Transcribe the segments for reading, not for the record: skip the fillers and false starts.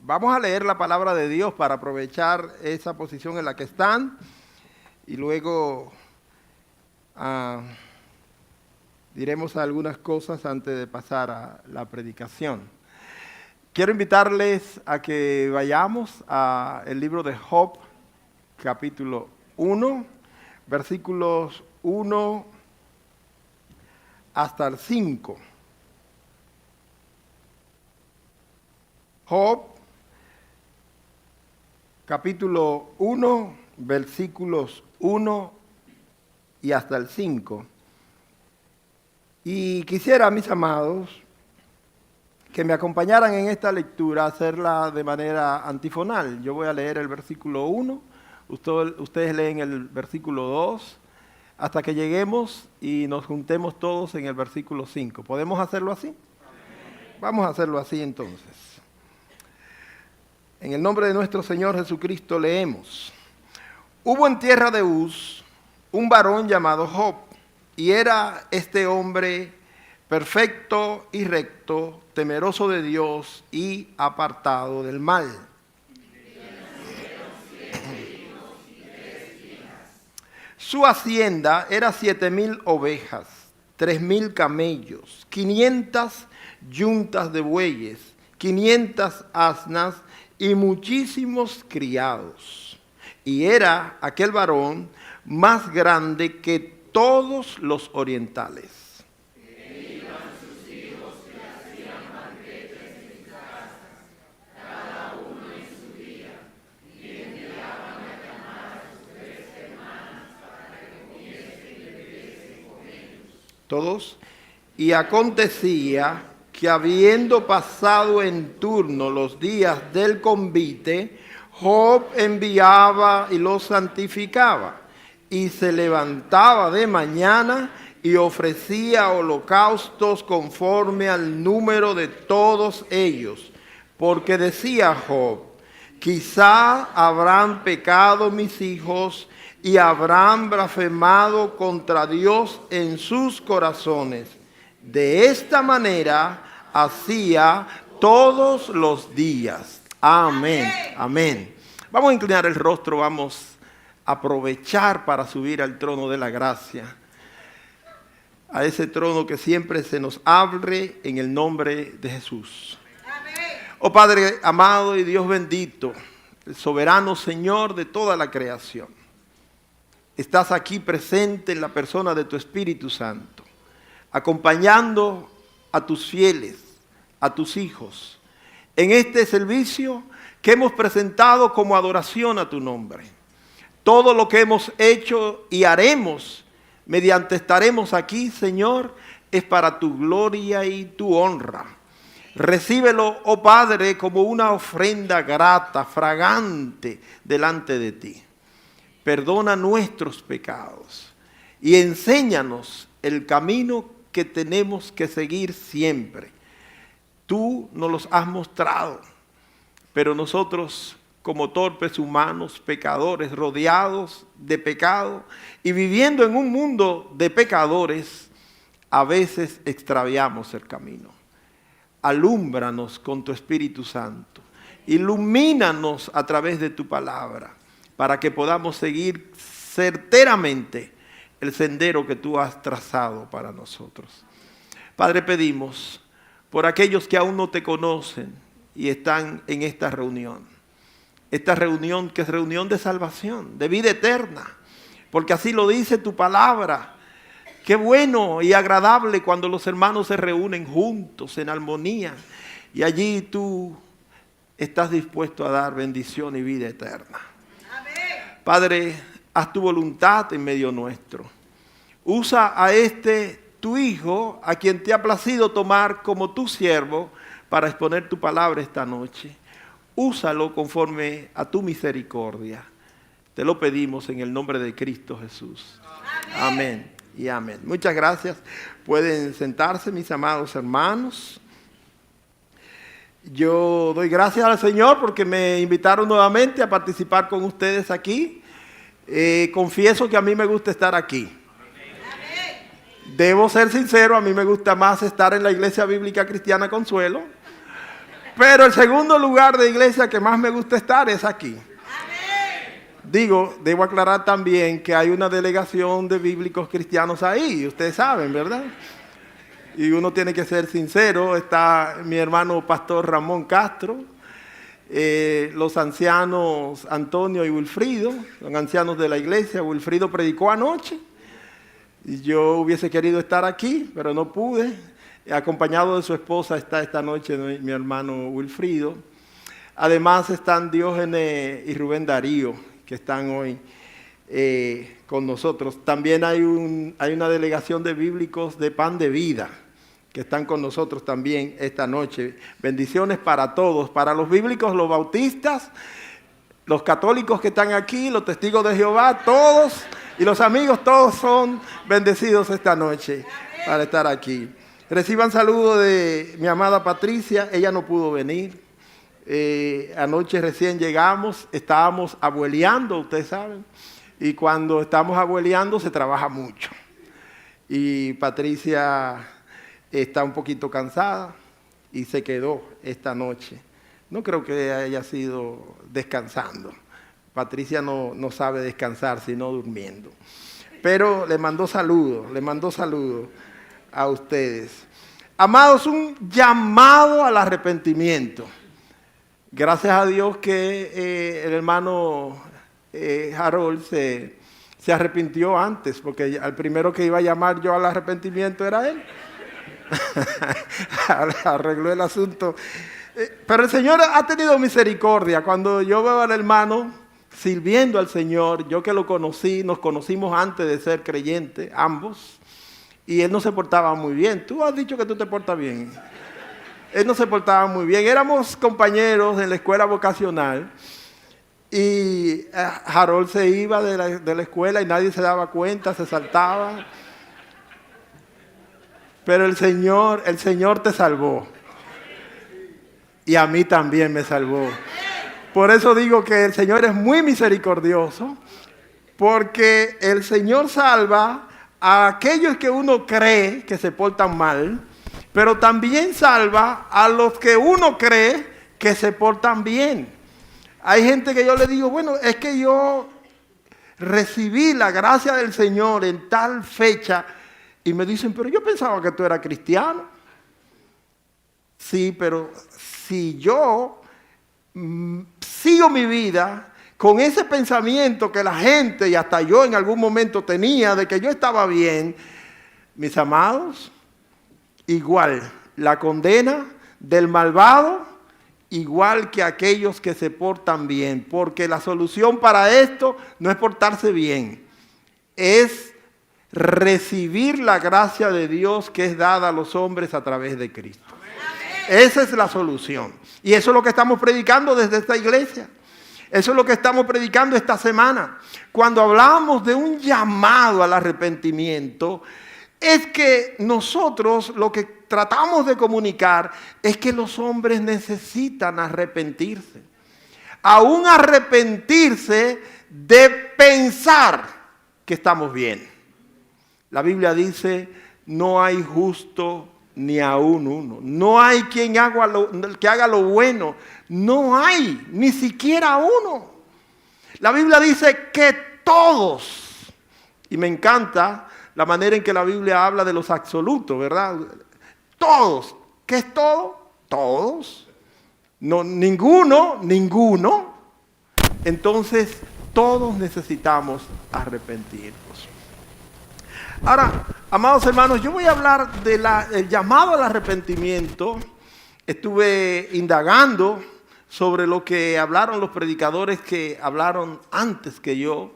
Vamos a leer la palabra de Dios para aprovechar esa posición en la que están y luego diremos algunas cosas antes de pasar a la predicación. Quiero invitarles a que vayamos al libro de Job, capítulo 1, versículos 1 hasta el 5. Job, capítulo 1, versículos 1 y hasta el 5. Y quisiera, mis amados, que me acompañaran en esta lectura, hacerla de manera antifonal. Yo voy a leer el versículo 1, ustedes leen el versículo 2, hasta que lleguemos y nos juntemos todos en el versículo 5. ¿Podemos hacerlo así? Vamos a hacerlo así entonces. En el nombre de nuestro Señor Jesucristo leemos. Hubo en tierra de Uz un varón llamado Job, y era este hombre perfecto y recto, temeroso de Dios y apartado del mal. Su hacienda era 7,000 ovejas, 3,000 camellos, 500 yuntas de bueyes, 500 asnas y muchísimos criados. Y era aquel varón más grande que todos los orientales. Todos. Y acontecía que habiendo pasado en turno los días del convite, Job enviaba y los santificaba, y se levantaba de mañana y ofrecía holocaustos conforme al número de todos ellos, porque decía Job: quizá habrán pecado mis hijos y habrán blasfemado contra Dios en sus corazones. De esta manera hacía todos los días. Amén. Amén. Vamos a inclinar el rostro, vamos a aprovechar para subir al trono de la gracia. A ese trono que siempre se nos abre en el nombre de Jesús. Oh Padre amado y Dios bendito, el soberano Señor de toda la creación. Estás aquí presente en la persona de tu Espíritu Santo, acompañando a tus fieles, a tus hijos, en este servicio que hemos presentado como adoración a tu nombre. Todo lo que hemos hecho y haremos mediante estaremos aquí, Señor, es para tu gloria y tu honra. Recíbelo, oh Padre, como una ofrenda grata, fragante delante de ti. Perdona nuestros pecados y enséñanos el camino que tenemos que seguir siempre. Tú nos los has mostrado, pero nosotros, como torpes humanos, pecadores, rodeados de pecado y viviendo en un mundo de pecadores, a veces extraviamos el camino. Alúmbranos con tu Espíritu Santo. Ilumínanos a través de tu palabra, para que podamos seguir certeramente el sendero que tú has trazado para nosotros. Padre, pedimos por aquellos que aún no te conocen y están en esta reunión que es reunión de salvación, de vida eterna, porque así lo dice tu palabra. Qué bueno y agradable cuando los hermanos se reúnen juntos en armonía, y allí tú estás dispuesto a dar bendición y vida eterna. Padre, haz tu voluntad en medio nuestro. Usa a tu hijo, a quien te ha placido tomar como tu siervo, para exponer tu palabra esta noche. Úsalo conforme a tu misericordia. Te lo pedimos en el nombre de Cristo Jesús. Amén y amén. Muchas gracias. Pueden sentarse, mis amados hermanos. Yo doy gracias al Señor porque me invitaron nuevamente a participar con ustedes aquí. Confieso que a mí me gusta estar aquí. Debo ser sincero, a mí me gusta más estar en la Iglesia Bíblica Cristiana Consuelo. Pero el segundo lugar de iglesia que más me gusta estar es aquí. Digo, debo aclarar también que hay una delegación de bíblicos cristianos ahí, ustedes saben, ¿verdad? Y uno tiene que ser sincero, está mi hermano pastor Ramón Castro, los ancianos Antonio y Wilfrido, son ancianos de la iglesia. Wilfrido predicó anoche, y yo hubiese querido estar aquí, pero no pude. Acompañado de su esposa está esta noche mi hermano Wilfrido. Además están Diógenes y Rubén Darío, que están hoy con nosotros. También hay una delegación de bíblicos de Pan de Vida, que están con nosotros también esta noche. Bendiciones para todos, para los bíblicos, los bautistas, los católicos que están aquí, los testigos de Jehová, todos, y los amigos, todos son bendecidos esta noche para estar aquí. Reciban saludos de mi amada Patricia, ella no pudo venir. Anoche recién llegamos, estábamos abueleando, ustedes saben, y cuando estamos abueleando se trabaja mucho. Y Patricia está un poquito cansada y se quedó esta noche. No creo que haya sido descansando. Patricia no sabe descansar, sino durmiendo. Pero le mandó saludos a ustedes. Amados, un llamado al arrepentimiento. Gracias a Dios que el hermano Harold se arrepintió antes, porque el primero que iba a llamar yo al arrepentimiento era él. Arregló el asunto. Pero el Señor ha tenido misericordia. Cuando yo veo al hermano sirviendo al Señor, yo que lo conocí, nos conocimos antes de ser creyentes, ambos, y él no se portaba muy bien. Tú has dicho que tú te portas bien. Él no se portaba muy bien. Éramos compañeros en la escuela vocacional y Harold se iba de la escuela y nadie se daba cuenta, se saltaba. Pero el Señor te salvó. Y a mí también me salvó. Por eso digo que el Señor es muy misericordioso, porque el Señor salva a aquellos que uno cree que se portan mal, pero también salva a los que uno cree que se portan bien. Hay gente que yo le digo, bueno, es que yo recibí la gracia del Señor en tal fecha, y me dicen, pero yo pensaba que tú eras cristiano. Sí, pero si yo sigo mi vida con ese pensamiento que la gente y hasta yo en algún momento tenía de que yo estaba bien, mis amados, igual la condena del malvado, igual que aquellos que se portan bien, porque la solución para esto no es portarse bien, es recibir la gracia de Dios que es dada a los hombres a través de Cristo. Esa es la solución. Y eso es lo que estamos predicando desde esta iglesia. Eso es lo que estamos predicando esta semana. Cuando hablamos de un llamado al arrepentimiento, es que nosotros lo que tratamos de comunicar es que los hombres necesitan arrepentirse. Aún arrepentirse de pensar que estamos bien. La Biblia dice, no hay justo ni aún uno. No hay quien haga lo bueno. No hay, ni siquiera uno. La Biblia dice que todos, y me encanta la manera en que la Biblia habla de los absolutos, ¿verdad? Todos. ¿Qué es todo? Todos. No, ninguno. Entonces, todos necesitamos arrepentirnos. Ahora, amados hermanos, yo voy a hablar del llamado al arrepentimiento. Estuve indagando sobre lo que hablaron los predicadores que hablaron antes que yo.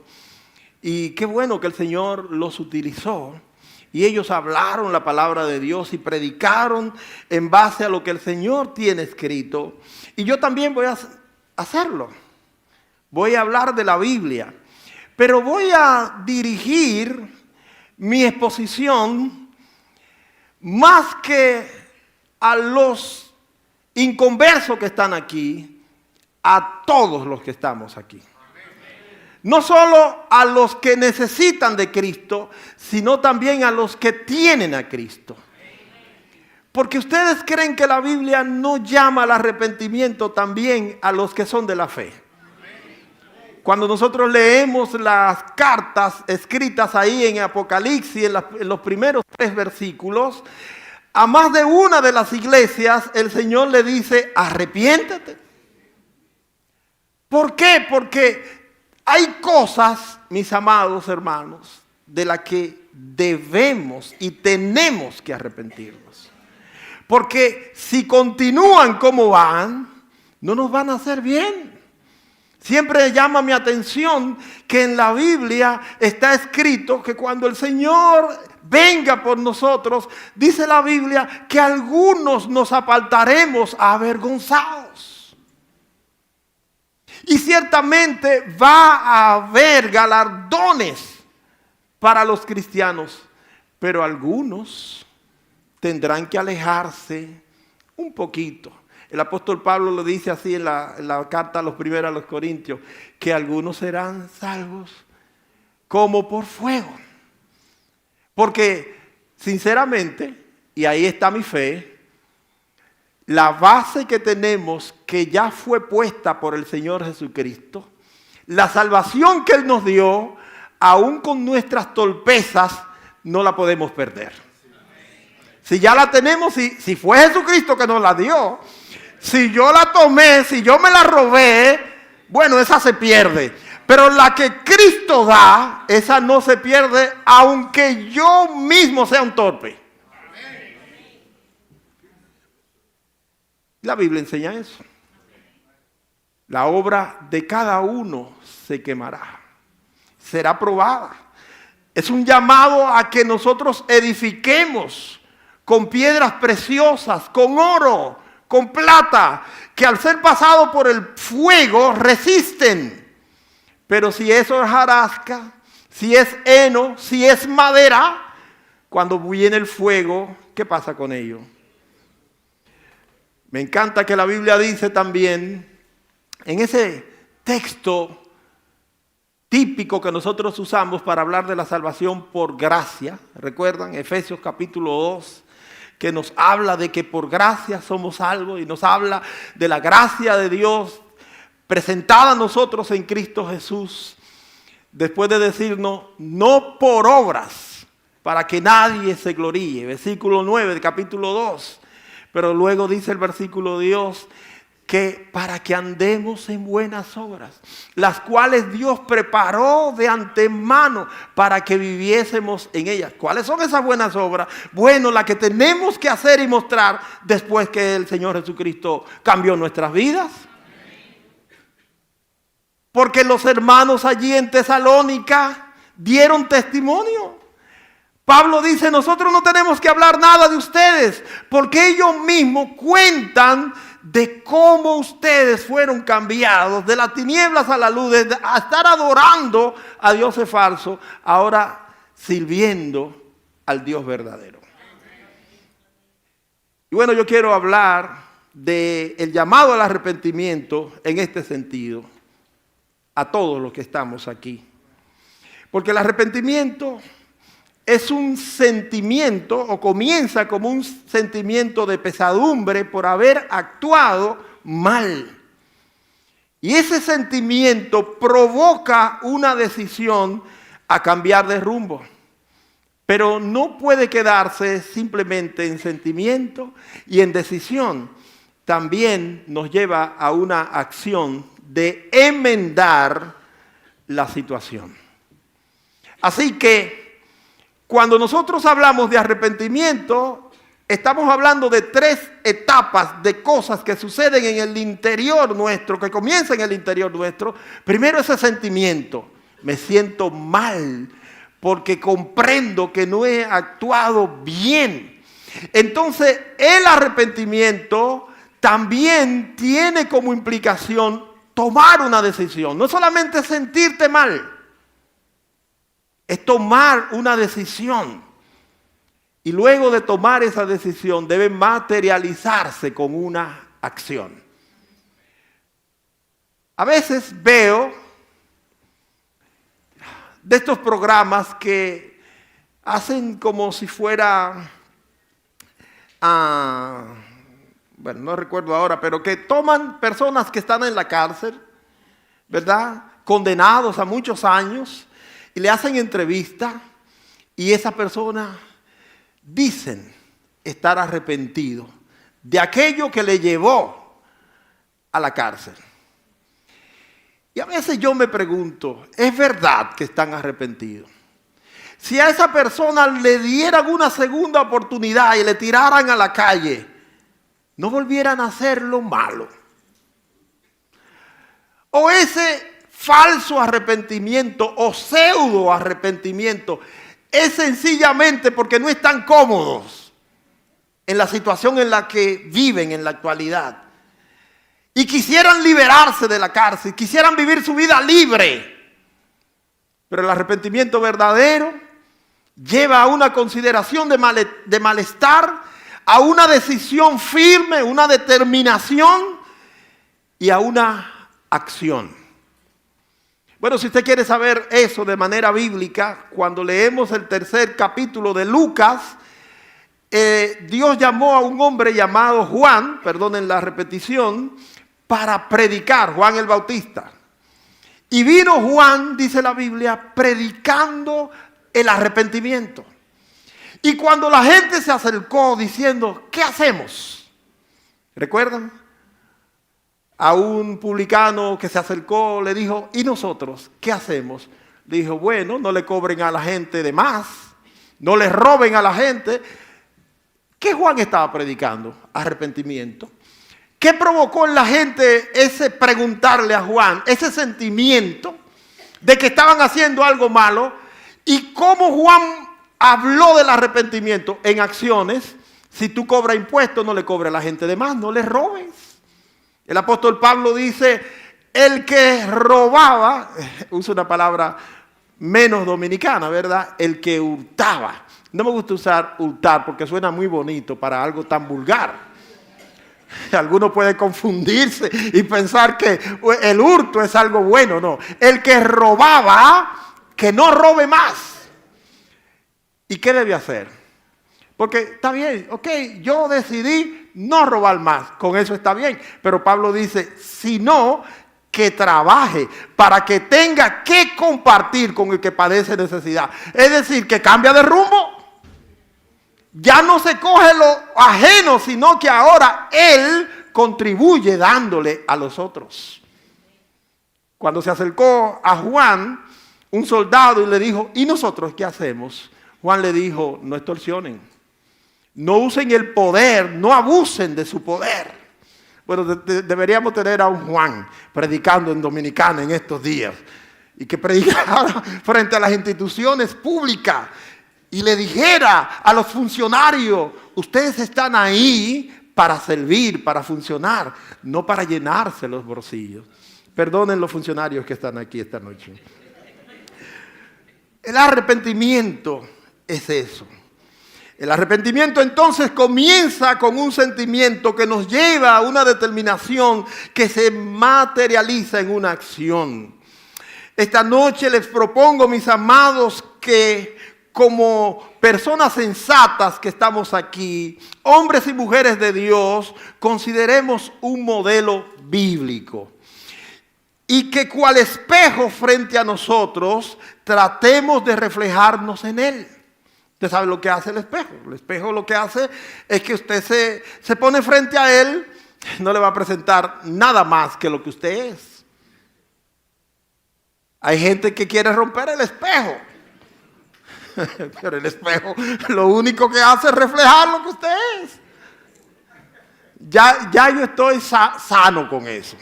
Y qué bueno que el Señor los utilizó. Y ellos hablaron la palabra de Dios y predicaron en base a lo que el Señor tiene escrito. Y yo también voy a hacerlo. Voy a hablar de la Biblia. Pero voy a dirigir mi exposición más que a los inconversos que están aquí, a todos los que estamos aquí. No solo a los que necesitan de Cristo, sino también a los que tienen a Cristo. Porque ustedes creen que la Biblia no llama al arrepentimiento también a los que son de la fe. Cuando nosotros leemos las cartas escritas ahí en Apocalipsis, en los primeros 3 versículos, a más de una de las iglesias el Señor le dice, arrepiéntete. ¿Por qué? Porque hay cosas, mis amados hermanos, de las que debemos y tenemos que arrepentirnos. Porque si continúan como van, no nos van a hacer bien. Siempre llama mi atención que en la Biblia está escrito que cuando el Señor venga por nosotros, dice la Biblia que algunos nos apartaremos avergonzados. Y ciertamente va a haber galardones para los cristianos, pero algunos tendrán que alejarse un poquito. El apóstol Pablo lo dice así en la carta a los Corintios, que algunos serán salvos como por fuego. Porque sinceramente, y ahí está mi fe, la base que tenemos que ya fue puesta por el Señor Jesucristo, la salvación que Él nos dio, aún con nuestras torpezas, no la podemos perder. Si ya la tenemos, si fue Jesucristo que nos la dio, si yo la tomé, si yo me la robé, bueno, esa se pierde. Pero la que Cristo da, esa no se pierde, aunque yo mismo sea un torpe. La Biblia enseña eso. La obra de cada uno se quemará, será probada. Es un llamado a que nosotros edifiquemos con piedras preciosas, con oro, con plata, que al ser pasado por el fuego resisten. Pero si es hojarasca, si es heno, si es madera, cuando viene el fuego, ¿qué pasa con ello? Me encanta que la Biblia dice también, en ese texto típico que nosotros usamos para hablar de la salvación por gracia, ¿recuerdan? Efesios capítulo 2, que nos habla de que por gracia somos salvos y nos habla de la gracia de Dios presentada a nosotros en Cristo Jesús, después de decirnos, no por obras, para que nadie se gloríe, versículo 9 del capítulo 2, pero luego dice el versículo Dios, que para que andemos en buenas obras, las cuales Dios preparó de antemano para que viviésemos en ellas. ¿Cuáles son esas buenas obras? Bueno, las que tenemos que hacer y mostrar después que el Señor Jesucristo cambió nuestras vidas. Porque los hermanos allí en Tesalónica dieron testimonio. Pablo dice, nosotros no tenemos que hablar nada de ustedes, porque ellos mismos cuentan de cómo ustedes fueron cambiados de las tinieblas a la luz, de a estar adorando a dioses falsos, ahora sirviendo al Dios verdadero. Y bueno, yo quiero hablar del llamado al arrepentimiento en este sentido, a todos los que estamos aquí. Porque el arrepentimiento es un sentimiento, o comienza como un sentimiento de pesadumbre por haber actuado mal. Y ese sentimiento provoca una decisión a cambiar de rumbo. Pero no puede quedarse simplemente en sentimiento y en decisión. También nos lleva a una acción de enmendar la situación. Así que cuando nosotros hablamos de arrepentimiento, estamos hablando de 3 etapas de cosas que suceden en el interior nuestro, que comienzan en el interior nuestro. Primero, ese sentimiento. Me siento mal porque comprendo que no he actuado bien. Entonces, el arrepentimiento también tiene como implicación tomar una decisión. No solamente sentirte mal, es tomar una decisión. Y luego de tomar esa decisión debe materializarse con una acción. A veces veo de estos programas que hacen como si fuera bueno, no recuerdo ahora, pero que toman personas que están en la cárcel, ¿verdad? Condenados a muchos años, y le hacen entrevista, y esa persona dicen estar arrepentido de aquello que le llevó a la cárcel. Y a veces yo me pregunto, ¿es verdad que están arrepentidos? Si a esa persona le dieran una segunda oportunidad y le tiraran a la calle, ¿no volvieran a hacer lo malo? O ese falso arrepentimiento o pseudo arrepentimiento es sencillamente porque no están cómodos en la situación en la que viven en la actualidad y quisieran liberarse de la cárcel, quisieran vivir su vida libre. Pero el arrepentimiento verdadero lleva a una consideración de malestar, a una decisión firme, una determinación y a una acción. Bueno, si usted quiere saber eso de manera bíblica, cuando leemos el 3er capítulo de Lucas, Dios llamó a un hombre llamado Juan, perdonen la repetición, para predicar, Juan el Bautista. Y vino Juan, dice la Biblia, predicando el arrepentimiento. Y cuando la gente se acercó diciendo, ¿qué hacemos? ¿Recuerdan? A un publicano que se acercó le dijo, ¿y nosotros qué hacemos? Dijo, bueno, no le cobren a la gente de más, no le roben a la gente. ¿Qué Juan estaba predicando? Arrepentimiento. ¿Qué provocó en la gente ese preguntarle a Juan, ese sentimiento de que estaban haciendo algo malo? ¿Y cómo Juan habló del arrepentimiento? En acciones. Si tú cobras impuestos, no le cobres a la gente de más, no le robes. El apóstol Pablo dice, el que robaba, usa una palabra menos dominicana, ¿verdad? El que hurtaba. No me gusta usar hurtar porque suena muy bonito para algo tan vulgar. Algunos pueden confundirse y pensar que el hurto es algo bueno. No, el que robaba, que no robe más. ¿Y qué debe hacer? Porque está bien, ok, yo decidí no robar más, con eso está bien. Pero Pablo dice, sino que trabaje para que tenga que compartir con el que padece necesidad. Es decir, que cambia de rumbo. Ya no se coge lo ajeno, sino que ahora él contribuye dándole a los otros. Cuando se acercó a Juan, un soldado, y le dijo, ¿y nosotros qué hacemos? Juan le dijo, no extorsionen, no usen el poder, no abusen de su poder. Bueno, deberíamos tener a un Juan predicando en Dominicana en estos días, y que predicara frente a las instituciones públicas, y le dijera a los funcionarios, ustedes están ahí para servir, para funcionar, no para llenarse los bolsillos. Perdonen los funcionarios que están aquí esta noche. El arrepentimiento es eso. El arrepentimiento entonces comienza con un sentimiento que nos lleva a una determinación que se materializa en una acción. Esta noche les propongo, mis amados, que como personas sensatas que estamos aquí, hombres y mujeres de Dios, consideremos un modelo bíblico. Y que cual espejo frente a nosotros, tratemos de reflejarnos en él. Usted sabe lo que hace el espejo. El espejo lo que hace es que usted se pone frente a él, no le va a presentar nada más que lo que usted es. Hay gente que quiere romper el espejo. Pero el espejo lo único que hace es reflejar lo que usted es. Ya yo estoy sano con eso.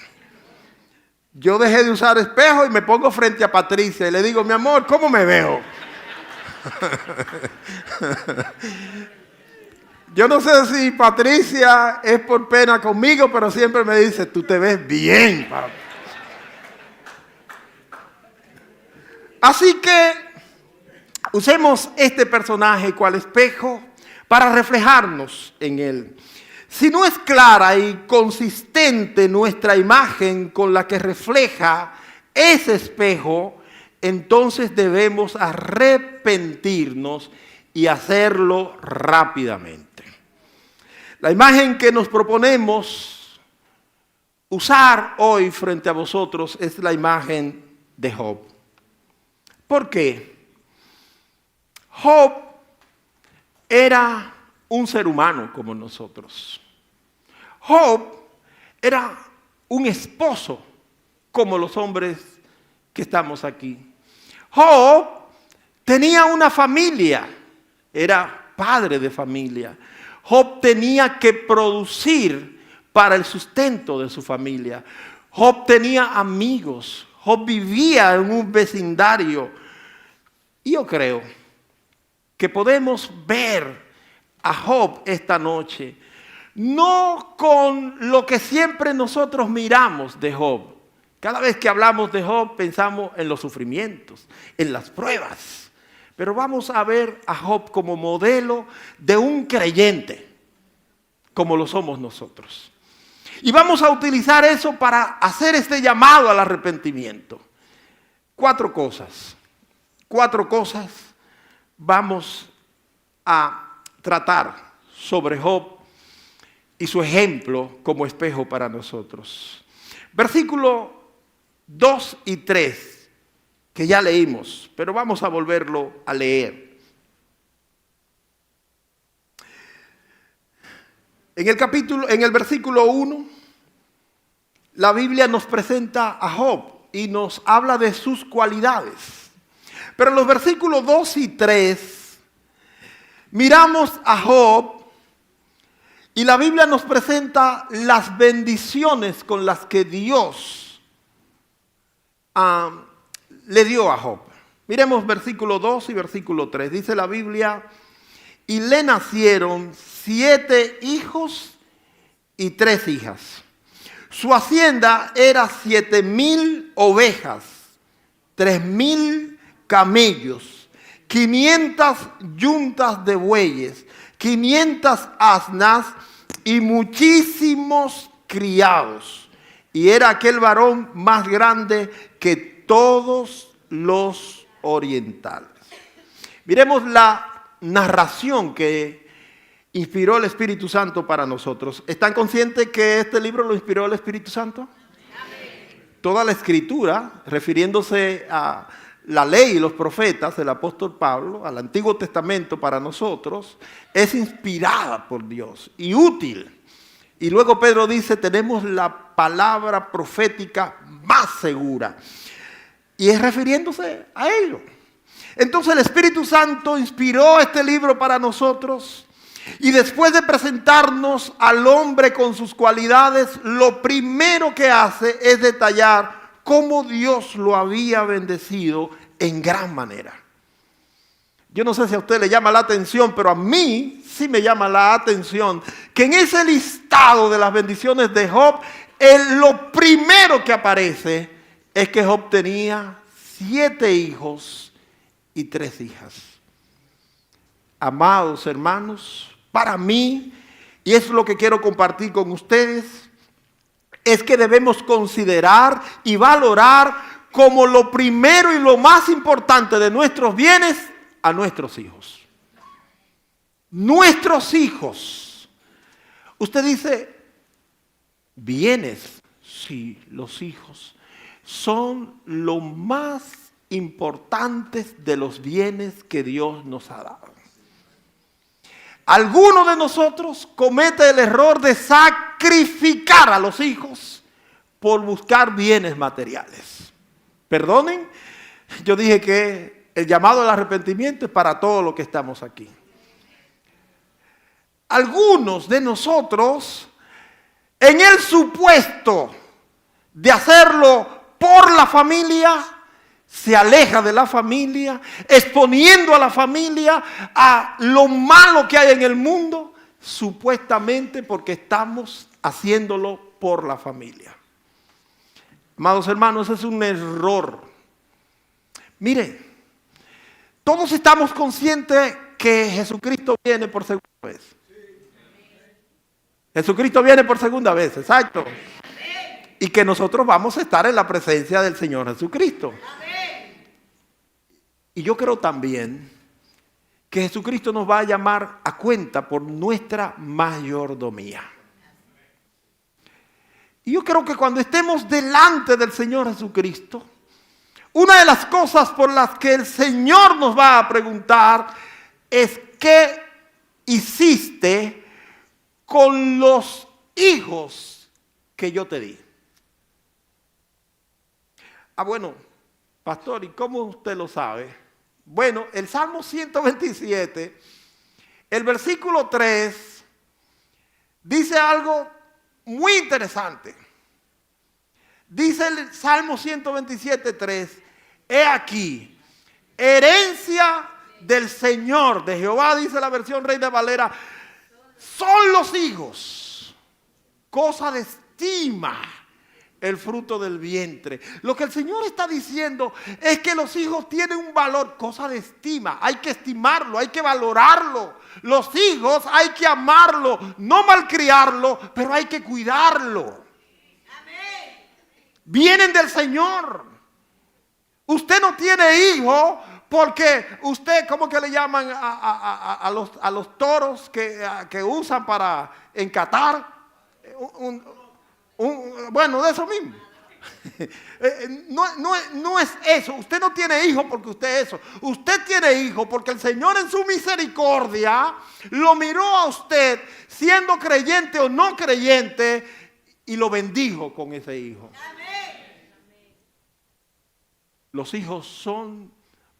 Yo dejé de usar espejo y me pongo frente a Patricia y le digo, mi amor, ¿cómo me veo? Yo no sé si Patricia es por pena conmigo, pero siempre me dice, tú te ves bien, papi. Así que usemos este personaje cual espejo para reflejarnos en él. Si no es clara y consistente nuestra imagen con la que refleja ese espejo, entonces debemos arrepentirnos y hacerlo rápidamente. La imagen que nos proponemos usar hoy frente a vosotros es la imagen de Job. ¿Por qué? Job era un ser humano como nosotros. Job era un esposo como los hombres que estamos aquí. Job tenía una familia, era padre de familia. Job tenía que producir para el sustento de su familia. Job tenía amigos. Job vivía en un vecindario. Y yo creo que podemos ver a Job esta noche, no con lo que siempre nosotros miramos de Job. Cada vez que hablamos de Job pensamos en los sufrimientos, en las pruebas. Pero vamos a ver a Job como modelo de un creyente, como lo somos nosotros. Y vamos a utilizar eso para hacer este llamado al arrepentimiento. Cuatro cosas vamos a tratar sobre Job y su ejemplo como espejo para nosotros. Versículo 2 y 3. Que ya leímos, pero vamos a volverlo a leer. En el versículo 1, la Biblia nos presenta a Job y nos habla de sus cualidades. Pero en los versículos 2 y 3, miramos a Job y la Biblia nos presenta las bendiciones con las que Dios le dio a Job. Miremos versículo 2 y versículo 3. Dice la Biblia, y le nacieron 7 hijos y 3 hijas. Su hacienda era 7,000 ovejas, 3,000 camellos, 500 yuntas de bueyes, 500 asnas y muchísimos criados. Y era aquel varón más grande que todos los orientales. Miremos la narración que inspiró el Espíritu Santo para nosotros. ¿Están conscientes que este libro lo inspiró el Espíritu Santo? Amén. Toda la escritura, refiriéndose a la ley y los profetas del apóstol Pablo, al Antiguo Testamento para nosotros, es inspirada por Dios y útil. Y luego Pedro dice, tenemos la palabra profética más segura. Y es refiriéndose a ello. Entonces el Espíritu Santo inspiró este libro para nosotros. Y después de presentarnos al hombre con sus cualidades, lo primero que hace es detallar cómo Dios lo había bendecido en gran manera. Yo no sé si a usted le llama la atención, pero a mí sí me llama la atención que en ese listado de las bendiciones de Job, lo primero que aparece es que Job tenía 7 hijos y 3 hijas. Amados hermanos, para mí, y es lo que quiero compartir con ustedes, es que debemos considerar y valorar como lo primero y lo más importante de nuestros bienes a nuestros hijos. Nuestros hijos. Usted dice, bienes, sí, los hijos son lo más importantes de los bienes que Dios nos ha dado. Alguno de nosotros comete el error de sacrificar a los hijos por buscar bienes materiales. Perdonen, yo dije que el llamado al arrepentimiento es para todos los que estamos aquí. Algunos de nosotros, en el supuesto de hacerlo por la familia, se aleja de la familia, exponiendo a la familia a lo malo que hay en el mundo, supuestamente porque estamos haciéndolo por la familia. Amados hermanos, ese es un error. Mire, todos estamos conscientes que Jesucristo viene por segunda vez. Jesucristo viene por segunda vez, exacto. Y que nosotros vamos a estar en la presencia del Señor Jesucristo. Y yo creo también que Jesucristo nos va a llamar a cuenta por nuestra mayordomía. Y yo creo que cuando estemos delante del Señor Jesucristo, una de las cosas por las que el Señor nos va a preguntar es: ¿qué hiciste con los hijos que yo te di? Bueno, pastor, ¿y cómo usted lo sabe? Bueno, el Salmo 127, el versículo 3, dice algo muy interesante. Dice el Salmo 127, 3, he aquí, herencia del Señor, de Jehová, dice la versión Reina Valera, son los hijos, cosa de estima, el fruto del vientre. Lo que el Señor está diciendo es que los hijos tienen un valor, cosa de estima. Hay que estimarlo, hay que valorarlo. Los hijos hay que amarlo, no malcriarlo, pero hay que cuidarlo. Vienen del Señor. Usted no tiene hijo porque usted, ¿cómo que le llaman a los toros que usan para encatar? Bueno, de eso mismo. No es eso. Usted no tiene hijo porque usted es eso. Usted tiene hijo porque el Señor en su misericordia lo miró a usted, siendo creyente o no creyente, y lo bendijo con ese hijo. Los hijos son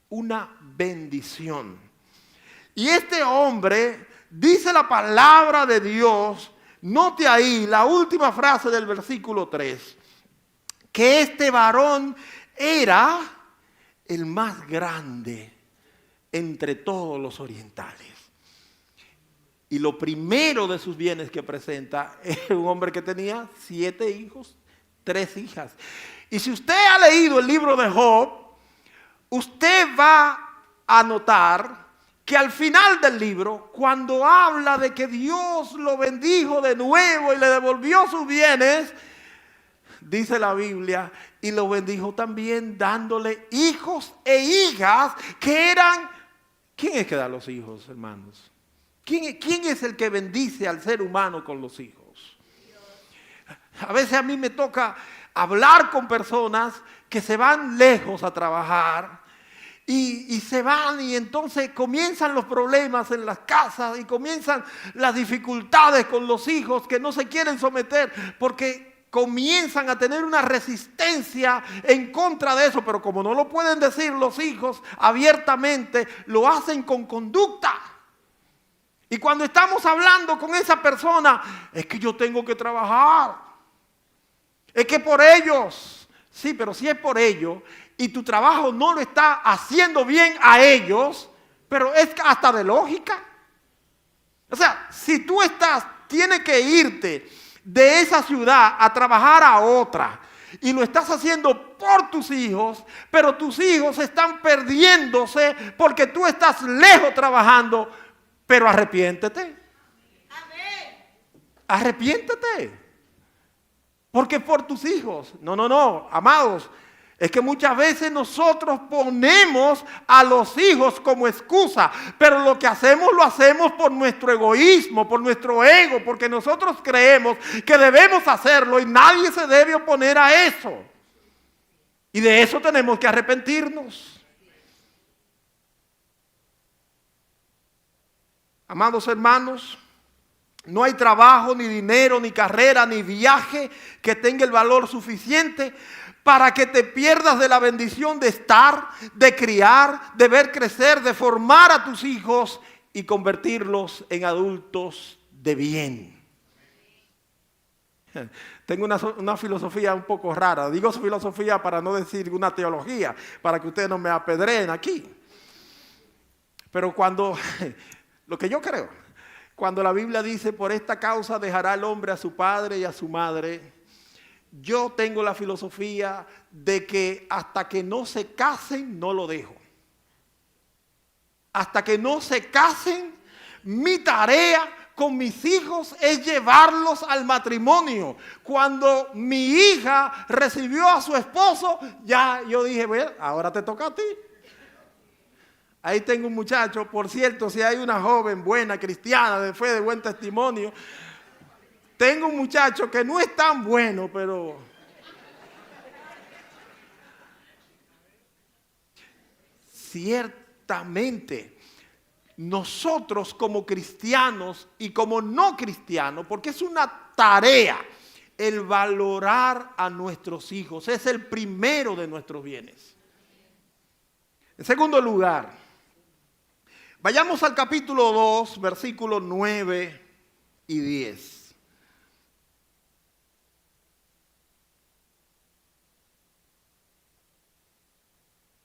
una bendición. Y este hombre, dice la palabra de Dios, note ahí la última frase del versículo 3, que este varón era el más grande entre todos los orientales. Y lo primero de sus bienes que presenta era un hombre que tenía 7 hijos, 3 hijas. Y si usted ha leído el libro de Job, usted va a notar que al final del libro, cuando habla de que Dios lo bendijo de nuevo y le devolvió sus bienes, dice la Biblia, y lo bendijo también dándole hijos e hijas que eran... ¿Quién es que da los hijos, hermanos? ¿Quién es el que bendice al ser humano con los hijos? A veces a mí me toca hablar con personas que se van lejos a trabajar y se van, y entonces comienzan los problemas en las casas y comienzan las dificultades con los hijos que no se quieren someter porque comienzan a tener una resistencia en contra de eso, pero como no lo pueden decir los hijos abiertamente, lo hacen con conducta. Y cuando estamos hablando con esa persona, es que yo tengo que trabajar, es que por ellos, sí, pero si es por ellos y tu trabajo no lo está haciendo bien a ellos, pero es hasta de lógica. O sea, si tú tienes que irte de esa ciudad a trabajar a otra y lo estás haciendo por tus hijos, pero tus hijos están perdiéndose porque tú estás lejos trabajando, pero arrepiéntete. Arrepiéntete. Porque por tus hijos. No, amados. Es que muchas veces nosotros ponemos a los hijos como excusa, pero lo que hacemos lo hacemos por nuestro egoísmo, por nuestro ego, porque nosotros creemos que debemos hacerlo y nadie se debe oponer a eso. Y de eso tenemos que arrepentirnos. Amados hermanos, no hay trabajo, ni dinero, ni carrera, ni viaje que tenga el valor suficiente para que te pierdas de la bendición de estar, de criar, de ver crecer, de formar a tus hijos y convertirlos en adultos de bien. Tengo una filosofía un poco rara. Digo filosofía para no decir una teología, para que ustedes no me apedreen aquí. Pero lo que yo creo, cuando la Biblia dice, por esta causa dejará el hombre a su padre y a su madre, yo tengo la filosofía de que hasta que no se casen, no lo dejo. Hasta que no se casen, mi tarea con mis hijos es llevarlos al matrimonio. Cuando mi hija recibió a su esposo, ya yo dije, bueno, ahora te toca a ti. Ahí tengo un muchacho, por cierto, si hay una joven buena, cristiana, de fe, de buen testimonio. Tengo un muchacho que no es tan bueno, pero ciertamente nosotros como cristianos y como no cristianos, porque es una tarea el valorar a nuestros hijos, es el primero de nuestros bienes. En segundo lugar, vayamos al capítulo 2, versículos 9 y 10.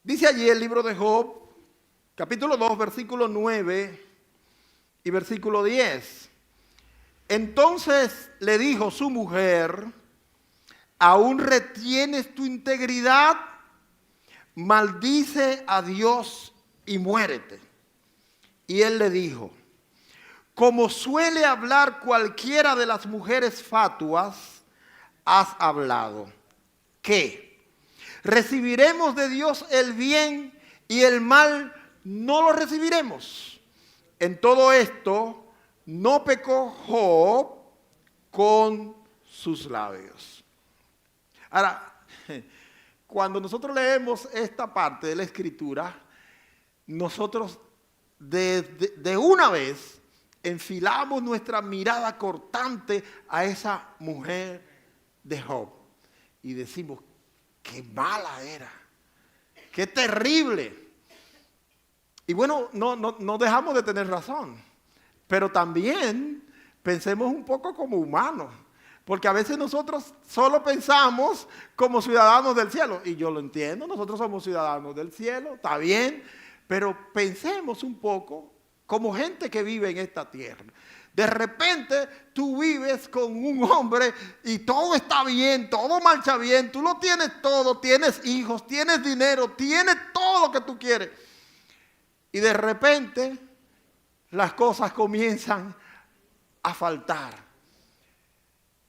Dice allí el libro de Job, capítulo 2, versículo 9 y versículo 10. Entonces le dijo su mujer, ¿aún retienes tu integridad? Maldice a Dios y muérete. Y él le dijo, como suele hablar cualquiera de las mujeres fatuas, has hablado. ¿Qué? ¿Recibiremos de Dios el bien y el mal no lo recibiremos? En todo esto no pecó Job con sus labios. Ahora, cuando nosotros leemos esta parte de la Escritura, nosotros de una vez enfilamos nuestra mirada cortante a esa mujer de Job y decimos, qué mala era, qué terrible. Y bueno, no dejamos de tener razón, pero también pensemos un poco como humanos, porque a veces nosotros solo pensamos como ciudadanos del cielo, y yo lo entiendo, nosotros somos ciudadanos del cielo, está bien, pero pensemos un poco como gente que vive en esta tierra. De repente tú vives con un hombre y todo está bien, todo marcha bien, tú lo tienes todo, tienes hijos, tienes dinero, tienes todo lo que tú quieres. Y de repente las cosas comienzan a faltar.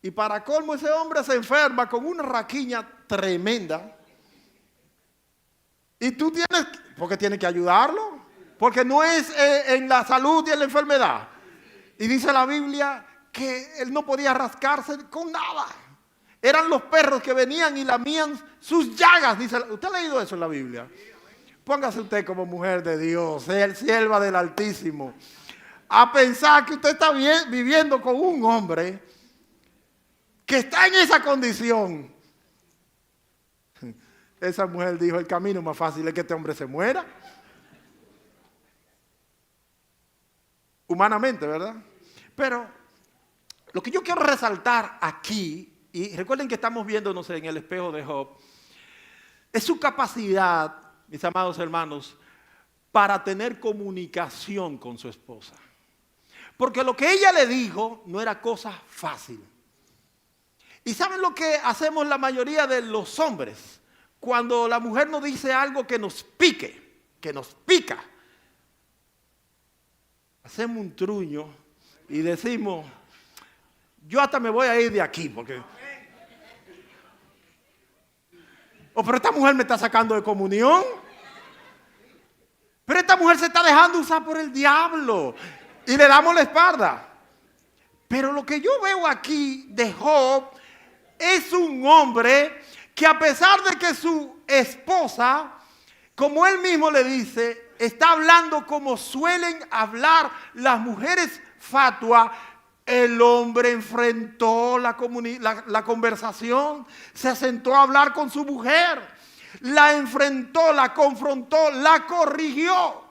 Y para colmo ese hombre se enferma con una raquiña tremenda. Y tú tienes, porque tienes que ayudarlo, porque no es en la salud y en la enfermedad. Y dice la Biblia que él no podía rascarse con nada. Eran los perros que venían y lamían sus llagas. Dice, ¿usted ha leído eso en la Biblia? Póngase usted como mujer de Dios, sierva del Altísimo, a pensar que usted está viviendo con un hombre que está en esa condición. Esa mujer dijo, el camino más fácil es que este hombre se muera. Humanamente, ¿verdad? Pero lo que yo quiero resaltar aquí, y recuerden que estamos viéndonos en el espejo de Job, es su capacidad, mis amados hermanos, para tener comunicación con su esposa. Porque lo que ella le dijo no era cosa fácil. ¿Y saben lo que hacemos la mayoría de los hombres? Cuando la mujer nos dice algo que nos pique, que nos pica, hacemos un truño y decimos, yo hasta me voy a ir de aquí porque... Oh, pero esta mujer me está sacando de comunión. Pero esta mujer se está dejando usar por el diablo. Y le damos la espalda. Pero lo que yo veo aquí de Job es un hombre que a pesar de que su esposa, como él mismo le dice, está hablando como suelen hablar las mujeres fatuas, el hombre enfrentó la conversación, se sentó a hablar con su mujer, la enfrentó, la confrontó, la corrigió.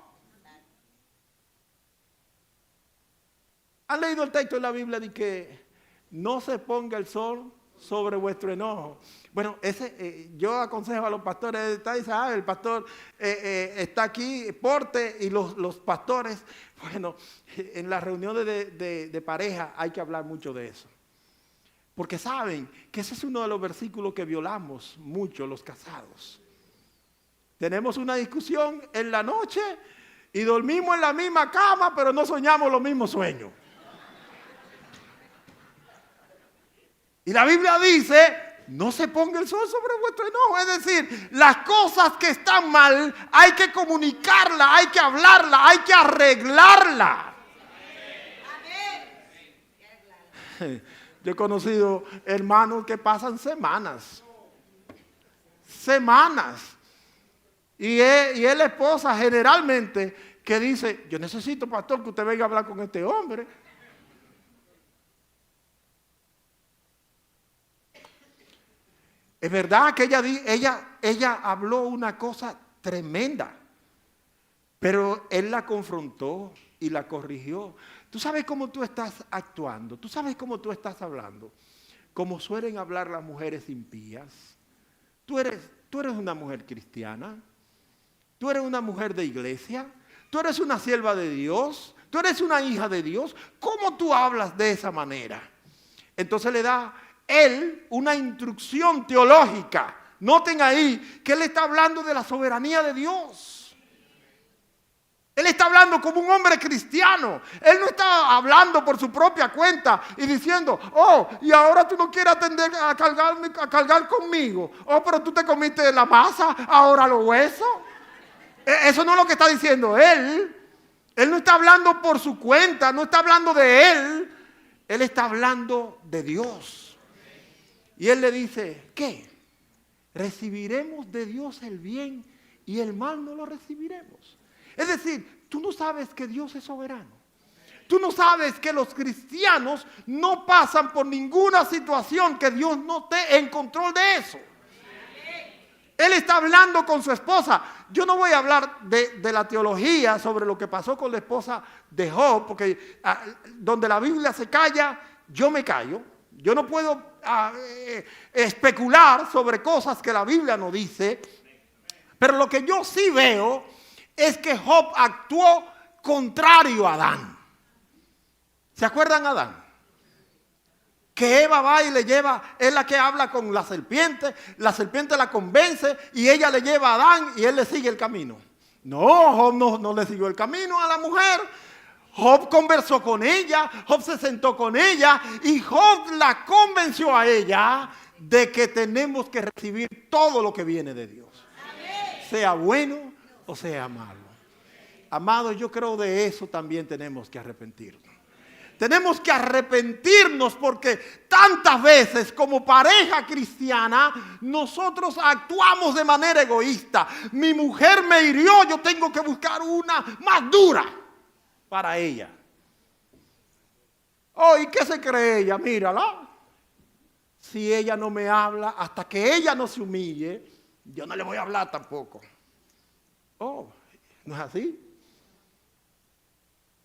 ¿Han leído el texto de la Biblia de que no se ponga el sol sobre vuestro enojo? Bueno, yo aconsejo a los pastores, el pastor está aquí, porte, y los pastores, bueno, en las reuniones de pareja hay que hablar mucho de eso. Porque saben que ese es uno de los versículos que violamos mucho los casados. Tenemos una discusión en la noche y dormimos en la misma cama, pero no soñamos los mismos sueños. Y la Biblia dice No se ponga el sol sobre vuestro enojo. Es decir, las cosas que están mal hay que comunicarlas, hay que hablarlas, hay que arreglarlas. Yo he conocido hermanos que pasan semanas. Y es la esposa generalmente que dice, yo necesito, pastor, que usted venga a hablar con este hombre. Es verdad que ella habló una cosa tremenda, pero él la confrontó y la corrigió. Tú sabes cómo tú estás actuando, tú sabes cómo tú estás hablando, como suelen hablar las mujeres impías. Tú eres una mujer cristiana, tú eres una mujer de iglesia, tú eres una sierva de Dios, tú eres una hija de Dios. ¿Cómo tú hablas de esa manera? Entonces le da él una instrucción teológica. Noten ahí que él está hablando de la soberanía de Dios. Él está hablando como un hombre cristiano. Él no está hablando por su propia cuenta y diciendo, oh, y ahora tú no quieres atender a cargar conmigo. Oh, pero tú te comiste la masa, ahora los huesos. Eso no es lo que está diciendo él. Él no está hablando por su cuenta, no está hablando de él. Él está hablando de Dios. Y él le dice, ¿qué? ¿Recibiremos de Dios el bien y el mal no lo recibiremos? Es decir, tú no sabes que Dios es soberano. Tú no sabes que los cristianos no pasan por ninguna situación que Dios no esté en control de eso. Él está hablando con su esposa. Yo no voy a hablar de la teología sobre lo que pasó con la esposa de Job, porque donde la Biblia se calla, yo me callo. Yo no puedo especular sobre cosas que la Biblia no dice. Pero lo que yo sí veo es que Job actuó contrario a Adán. ¿Se acuerdan Adán? Que Eva va y le lleva, es la que habla con la serpiente la convence y ella le lleva a Adán y él le sigue el camino. No, Job no le siguió el camino a la mujer. Job conversó con ella, Job se sentó con ella y Job la convenció a ella de que tenemos que recibir todo lo que viene de Dios. Sea bueno o sea malo. Amados, yo creo de eso también tenemos que arrepentirnos. Tenemos que arrepentirnos porque tantas veces como pareja cristiana nosotros actuamos de manera egoísta. Mi mujer me hirió, yo tengo que buscar una más dura para ella. Oh, ¿y qué se cree ella? Mírala. Si ella no me habla, hasta que ella no se humille, yo no le voy a hablar tampoco. Oh, ¿no es así?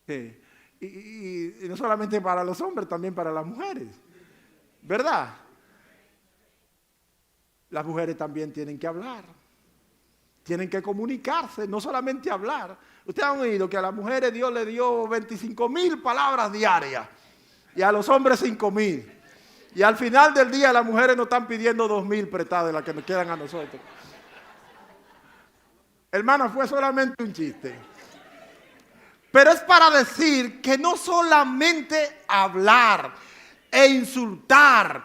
Sí. Y no solamente para los hombres, también para las mujeres. ¿Verdad? Las mujeres también tienen que hablar. Tienen que comunicarse, no solamente hablar. Ustedes han oído que a las mujeres Dios le dio 25,000 palabras diarias y a los hombres 5,000. Y al final del día las mujeres nos están pidiendo 2,000 prestadas de las que nos quedan a nosotros. Hermana, fue solamente un chiste. Pero es para decir que no solamente hablar e insultar,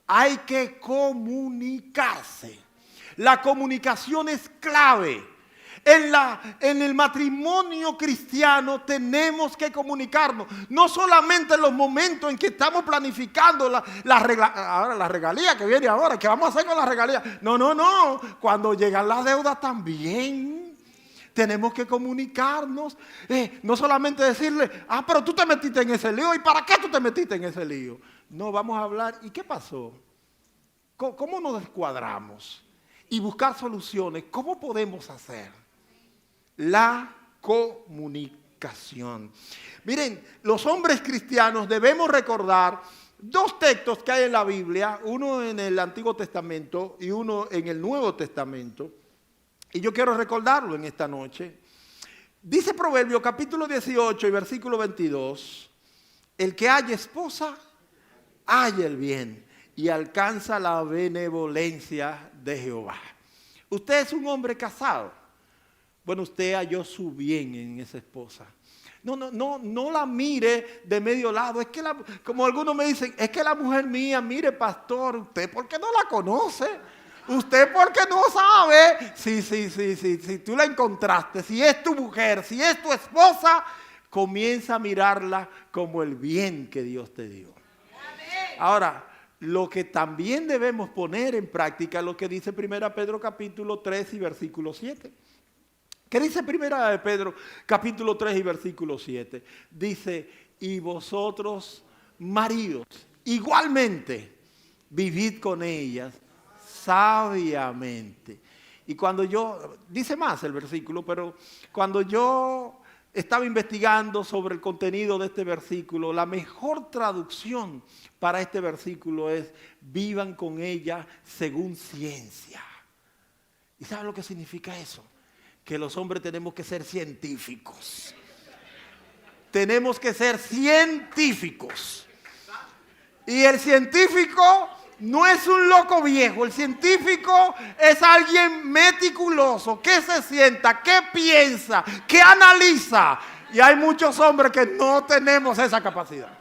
hay que comunicarse. La comunicación es clave. En el matrimonio cristiano tenemos que comunicarnos. No solamente en los momentos en que estamos planificando la regalía que viene ahora. ¿Qué vamos a hacer con la regalía? No. Cuando llegan las deudas también. Tenemos que comunicarnos, no solamente decirle, pero tú te metiste en ese lío, ¿y para qué tú te metiste en ese lío? No, vamos a hablar, ¿y qué pasó? ¿Cómo nos descuadramos? Y buscar soluciones, ¿cómo podemos hacer? La comunicación. Miren, los hombres cristianos debemos recordar dos textos que hay en la Biblia, uno en el Antiguo Testamento y uno en el Nuevo Testamento. Y yo quiero recordarlo en esta noche. Dice Proverbios capítulo 18 y versículo 22. El que haya esposa, halla el bien y alcanza la benevolencia de Jehová. Usted es un hombre casado. Bueno, usted halló su bien en esa esposa. No la mire de medio lado. Es que como algunos me dicen, es que la mujer mía, mire pastor, usted porque no la conoce. Usted porque no sabe. Si tú la encontraste, si es tu mujer, si es tu esposa, comienza a mirarla como el bien que Dios te dio. Ahora, lo que también debemos poner en práctica es lo que dice 1 Pedro capítulo 3 y versículo 7. ¿Qué dice 1 Pedro capítulo 3 y versículo 7? Dice, y vosotros, maridos, igualmente, vivid con ellas sabiamente. Y cuando dice más el versículo, pero cuando yo estaba investigando sobre el contenido de este versículo, la mejor traducción para este versículo es, vivan con ella según ciencia. ¿Y saben lo que significa eso? Que los hombres tenemos que ser científicos. Tenemos que ser científicos. Y el científico no es un loco viejo. El científico es alguien meticuloso, que se sienta, que piensa, que analiza. Y hay muchos hombres que no tenemos esa capacidad.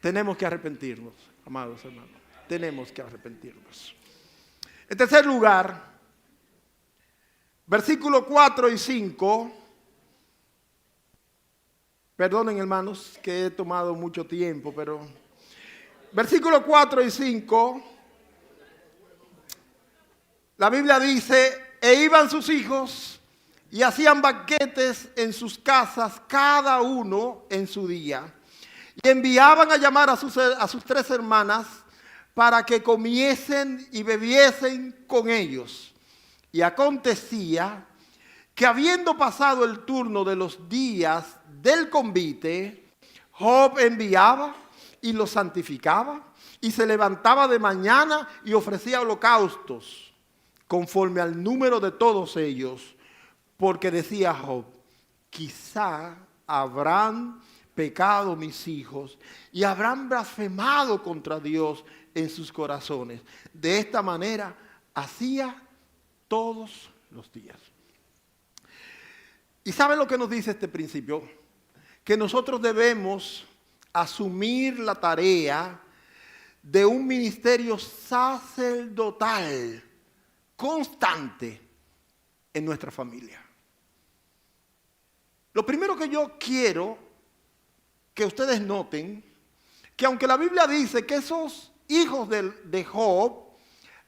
Tenemos que arrepentirnos, amados hermanos. Tenemos que arrepentirnos. En tercer lugar, versículos 4 y 5. Perdonen, hermanos, que he tomado mucho tiempo, pero versículos 4 y 5, la Biblia dice, e iban sus hijos y hacían banquetes en sus casas, cada uno en su día, y enviaban a llamar a sus 3 hermanas para que comiesen y bebiesen con ellos. Y acontecía que habiendo pasado el turno de los días del convite, Job enviaba y los santificaba y se levantaba de mañana y ofrecía holocaustos conforme al número de todos ellos, porque decía Job, quizá habrán pecado mis hijos y habrán blasfemado contra Dios en sus corazones. De esta manera hacía todos los días. ¿Y saben lo que nos dice este principio? Que nosotros debemos asumir la tarea de un ministerio sacerdotal constante en nuestra familia. Lo primero que yo quiero que ustedes noten, que aunque la Biblia dice que esos hijos de Job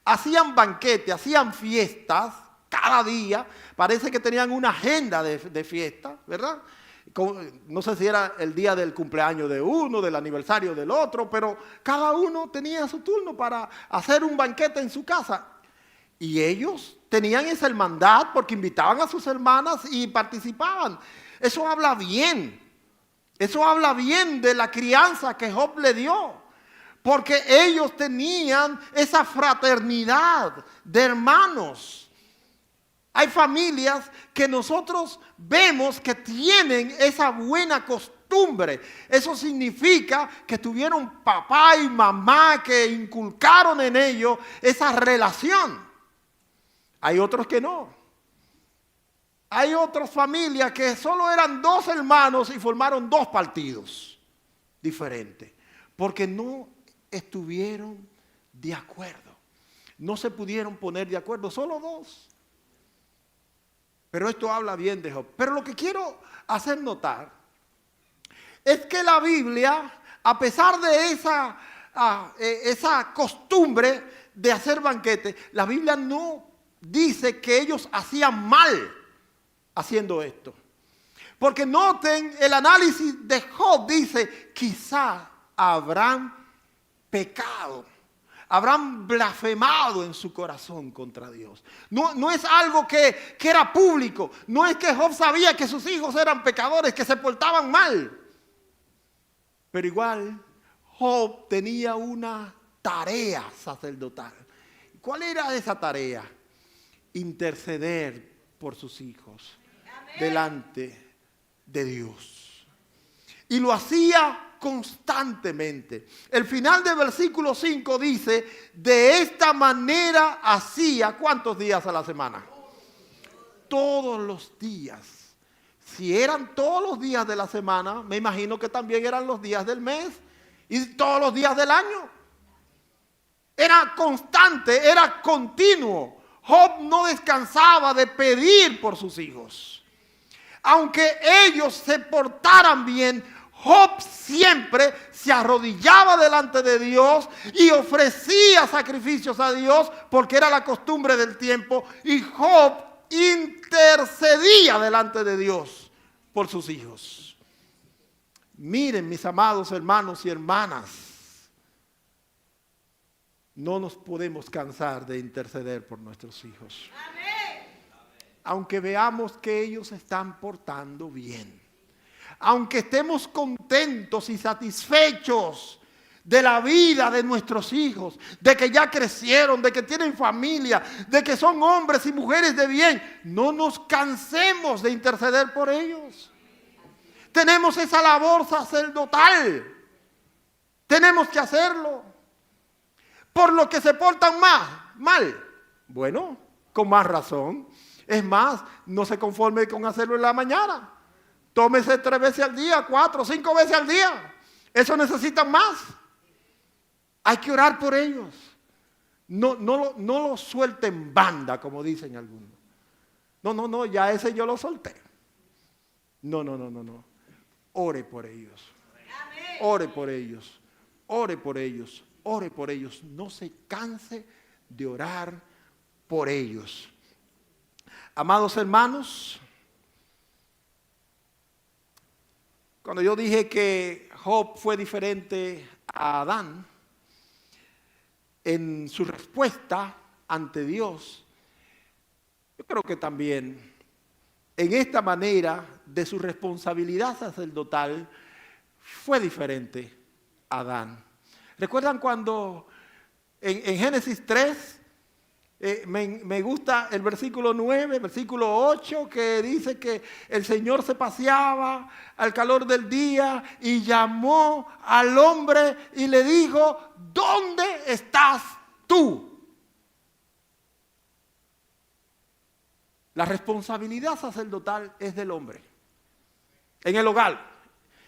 hacían banquete, hacían fiestas cada día, parece que tenían una agenda de fiesta, ¿verdad? No sé si era el día del cumpleaños de uno, del aniversario del otro, pero cada uno tenía su turno para hacer un banquete en su casa. Y ellos tenían esa hermandad porque invitaban a sus hermanas y participaban. Eso habla bien. Eso habla bien de la crianza que Job le dio. Porque ellos tenían esa fraternidad de hermanos. Hay familias que nosotros vemos que tienen esa buena costumbre. Eso significa que tuvieron papá y mamá que inculcaron en ellos esa relación. Hay otros que no. Hay otras familias que solo eran 2 hermanos y formaron 2 partidos diferentes. Porque no estuvieron de acuerdo. No se pudieron poner de acuerdo, solo 2. Pero esto habla bien de Job. Pero lo que quiero hacer notar es que la Biblia, a pesar de esa costumbre de hacer banquetes, la Biblia no dice que ellos hacían mal haciendo esto. Porque noten el análisis de Job, dice, quizá habrán pecado. Habrán blasfemado en su corazón contra Dios. No es algo que era público. No es que Job sabía que sus hijos eran pecadores, que se portaban mal. Pero igual, Job tenía una tarea sacerdotal. ¿Cuál era esa tarea? Interceder por sus hijos delante de Dios. Y lo hacía constantemente. El final del versículo 5 dice, de esta manera hacía, ¿cuántos días a la semana? todos los días. Si eran todos los días de la semana, me imagino que también eran los días del mes y todos los días del año. Era constante, era continuo. Job no descansaba de pedir por sus hijos. Aunque ellos se portaran bien, Job siempre se arrodillaba delante de Dios y ofrecía sacrificios a Dios porque era la costumbre del tiempo. Y Job intercedía delante de Dios por sus hijos. Miren, mis amados hermanos y hermanas, no nos podemos cansar de interceder por nuestros hijos. Amén. Aunque veamos que ellos se están portando bien. Aunque estemos contentos y satisfechos de la vida de nuestros hijos, de que ya crecieron, de que tienen familia, de que son hombres y mujeres de bien, no nos cansemos de interceder por ellos. Tenemos esa labor sacerdotal. Tenemos que hacerlo. Por lo que se portan mal. Bueno, con más razón. Es más, no se conforme con hacerlo en la mañana. Tómese 3 veces al día, 4, 5 veces al día. Eso necesitan más. Hay que orar por ellos. No lo suelte en banda, como dicen algunos. No, ya ese yo lo solté. No. Ore por ellos. Ore por ellos. Ore por ellos. Ore por ellos. No se canse de orar por ellos. Amados hermanos, cuando yo dije que Job fue diferente a Adán en su respuesta ante Dios, yo creo que también en esta manera de su responsabilidad sacerdotal fue diferente a Adán. ¿Recuerdan cuando en Génesis 3 me gusta el versículo 9, versículo 8, que dice que el Señor se paseaba al calor del día y llamó al hombre y le dijo: ¿dónde estás tú? La responsabilidad sacerdotal es del hombre. En el hogar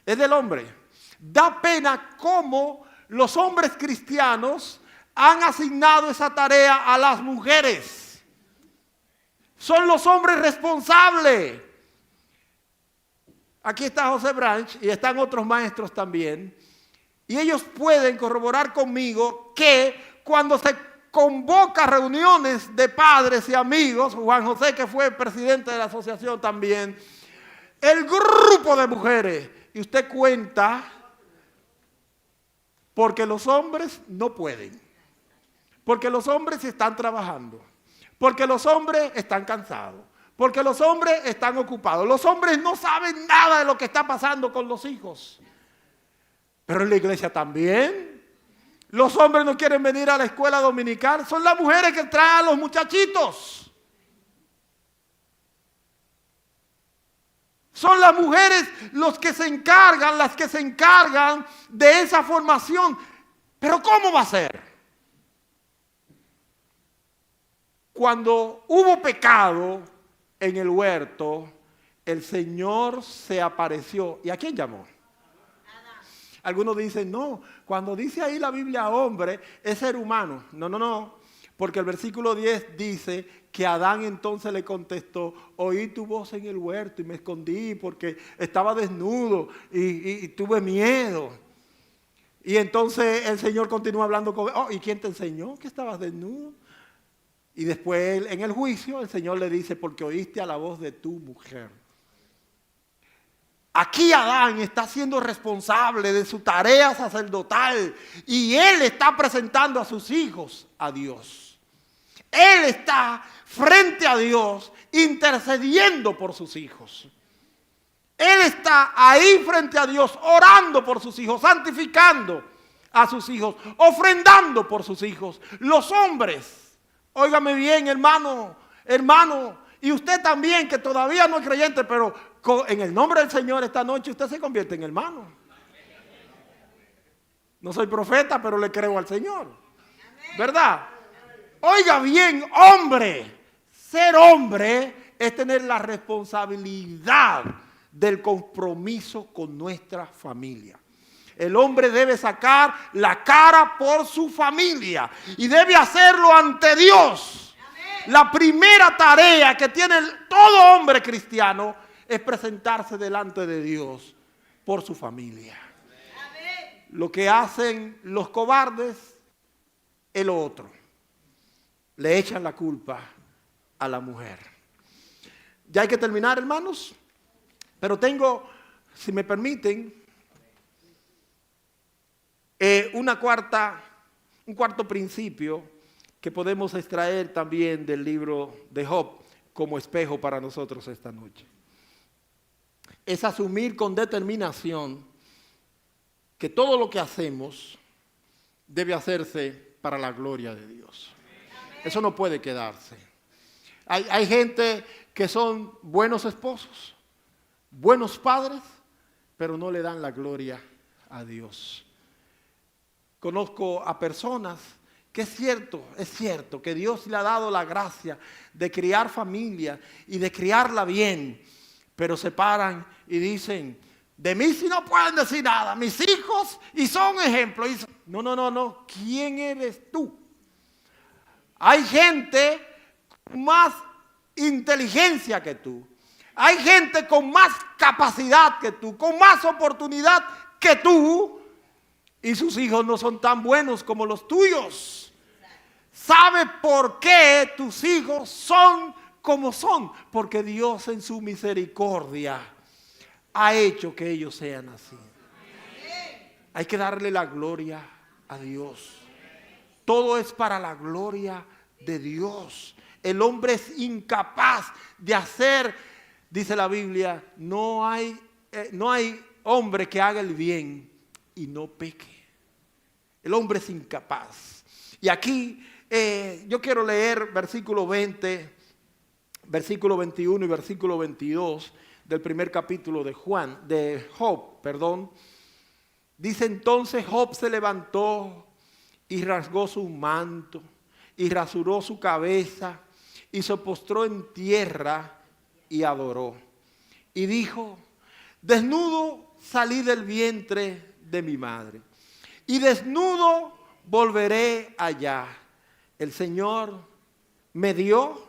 es del hombre. Da pena cómo los hombres cristianos han asignado esa tarea a las mujeres. Son los hombres responsables. Aquí está José Branch y están otros maestros también. Y ellos pueden corroborar conmigo que cuando se convoca reuniones de padres y amigos, Juan José, que fue presidente de la asociación también, el grupo de mujeres, y usted cuenta, porque los hombres no pueden. Porque los hombres están trabajando. Porque los hombres están cansados. Porque los hombres están ocupados. Los hombres no saben nada de lo que está pasando con los hijos. Pero en la iglesia también. Los hombres no quieren venir a la escuela dominical. Son las mujeres que traen a los muchachitos. Son las mujeres las que se encargan de esa formación. Pero ¿cómo va a ser? Cuando hubo pecado en el huerto, el Señor se apareció. ¿Y a quién llamó? Algunos dicen, no, cuando dice ahí la Biblia hombre, es ser humano. No, porque el versículo 10 dice que Adán entonces le contestó: oí tu voz en el huerto y me escondí porque estaba desnudo y tuve miedo. Y entonces el Señor continúa hablando con él. ¿Y quién te enseñó que estabas desnudo? Y después en el juicio el Señor le dice: porque oíste a la voz de tu mujer. Aquí Adán está siendo responsable de su tarea sacerdotal y él está presentando a sus hijos a Dios. Él está frente a Dios intercediendo por sus hijos. Él está ahí frente a Dios orando por sus hijos, santificando a sus hijos, ofrendando por sus hijos. Los hombres, óigame bien, hermano, y usted también que todavía no es creyente, pero en el nombre del Señor esta noche usted se convierte en hermano. No soy profeta, pero le creo al Señor, ¿verdad? Oiga bien, hombre, ser hombre es tener la responsabilidad del compromiso con nuestra familia. El hombre debe sacar la cara por su familia y debe hacerlo ante Dios. Amén. La primera tarea que tiene todo hombre cristiano es presentarse delante de Dios por su familia. Amén. Lo que hacen los cobardes es lo otro. Le echan la culpa a la mujer. Ya hay que terminar, hermanos, pero tengo, si me permiten, un cuarto principio que podemos extraer también del libro de Job como espejo para nosotros esta noche. Es asumir con determinación que todo lo que hacemos debe hacerse para la gloria de Dios. Eso no puede quedarse. Hay gente que son buenos esposos, buenos padres, pero no le dan la gloria a Dios. Conozco a personas que es cierto que Dios le ha dado la gracia de criar familia y de criarla bien, pero se paran y dicen, de mí sí no pueden decir nada, mis hijos y son ejemplos. No, ¿quién eres tú? Hay gente con más inteligencia que tú, hay gente con más capacidad que tú, con más oportunidad que tú, y sus hijos no son tan buenos como los tuyos. ¿Sabe por qué tus hijos son como son? Porque Dios en su misericordia ha hecho que ellos sean así. Hay que darle la gloria a Dios. Todo es para la gloria de Dios. El hombre es incapaz de hacer, dice la Biblia, no hay hombre que haga el bien y no peque. El hombre es incapaz. Y aquí yo quiero leer versículo 20, versículo 21 y versículo 22 del primer capítulo de Job. Dice: entonces Job se levantó y rasgó su manto y rasuró su cabeza y se postró en tierra y adoró. Y dijo: desnudo salí del vientre de mi madre, y desnudo volveré allá. El Señor me dio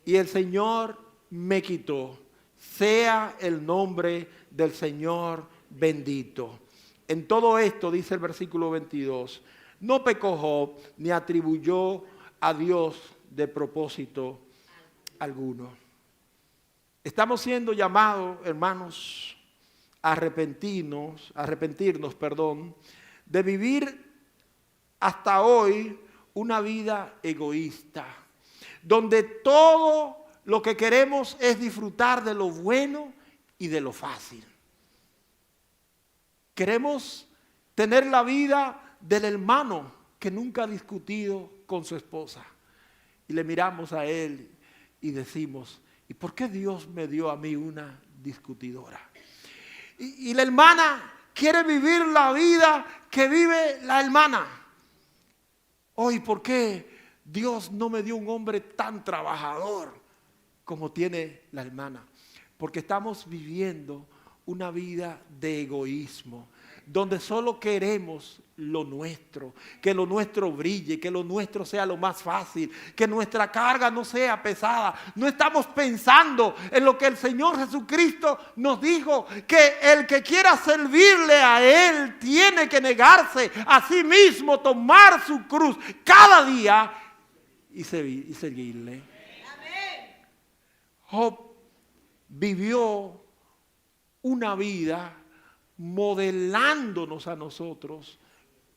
y el Señor me quitó. Sea el nombre del Señor bendito. En todo esto, dice el versículo 22, no pecó Job ni atribuyó a Dios de propósito alguno. Estamos siendo llamados, hermanos, a arrepentirnos, de vivir hasta hoy una vida egoísta, donde todo lo que queremos es disfrutar de lo bueno y de lo fácil. Queremos tener la vida del hermano que nunca ha discutido con su esposa. Y le miramos a él y decimos: ¿y por qué Dios me dio a mí una discutidora? Y la hermana quiere vivir la vida que vive la hermana. Hoy, ¿por qué Dios no me dio un hombre tan trabajador como tiene la hermana? Porque estamos viviendo una vida de egoísmo, donde solo queremos lo nuestro, que lo nuestro brille, que lo nuestro sea lo más fácil, que nuestra carga no sea pesada. No estamos pensando en lo que el Señor Jesucristo nos dijo, que el que quiera servirle a Él tiene que negarse a sí mismo, tomar su cruz cada día y seguirle. Job vivió una vida modelándonos a nosotros